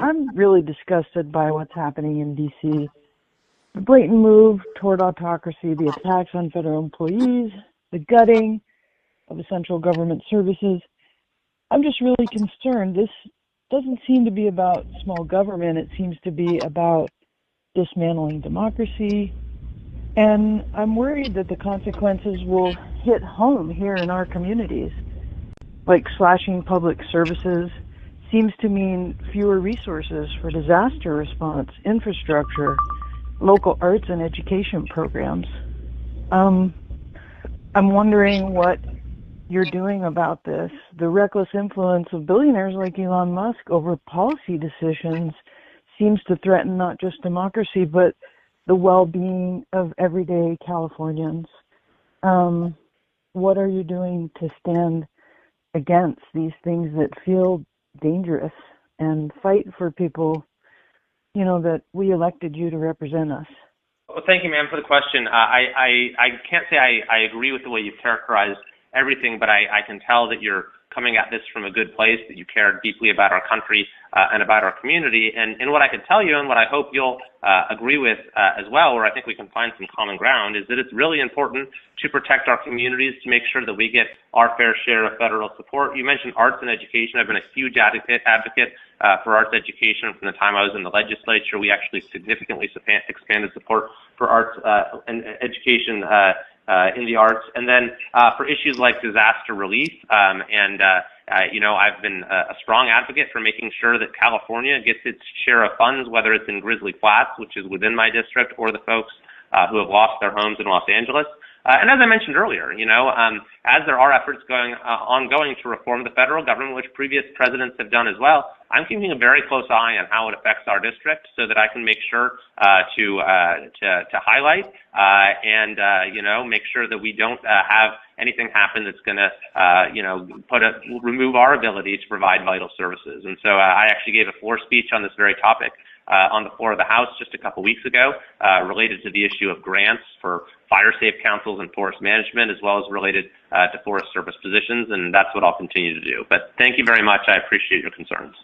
I'm really disgusted by what's happening in D.C. The blatant move toward autocracy, the attacks on federal employees, the gutting of essential government services. I'm just really concerned. This doesn't seem to be about small government. It seems to be about dismantling democracy. And I'm worried that the consequences will hit home here in our communities. Like slashing public services seems to mean fewer resources for disaster response, infrastructure, local arts and education programs. I'm wondering what you're doing about this. The reckless influence of billionaires like Elon Musk over policy decisions seems to threaten not just democracy, but the well-being of everyday Californians. What are you doing to stand against these things that feel dangerous and fight for people, that we elected you to represent us? Well, thank you, ma'am, for the question. I can't say I agree with the way you've characterized everything, but I can tell that you're coming at this from a good place, that you care deeply about our country and about our community. And what I can tell you, and what I hope you'll agree with as well, where I think we can find some common ground, is that it's really important to protect our communities, to make sure that we get our fair share of federal support. You mentioned arts and education. I've been a huge advocate for arts education from the time I was in the legislature. We actually significantly expanded support for arts and education in the arts, and then for issues like disaster relief. I've been a strong advocate for making sure that California gets its share of funds, whether it's in Grizzly Flats, which is within my district, or the folks who have lost their homes in Los Angeles. And as I mentioned earlier, as there are efforts ongoing to reform the federal government, which previous presidents have done as well, I'm keeping a very close eye on how it affects our district, so that I can make sure to highlight and make sure that we don't have anything happen that's going to remove our ability to provide vital services. And so I actually gave a floor speech on this very topic on the floor of the House just a couple weeks ago, related to the issue of grants for fire safe councils and forest management, as well as related to Forest Service positions, and that's what I'll continue to do. But thank you very much. I appreciate your concerns.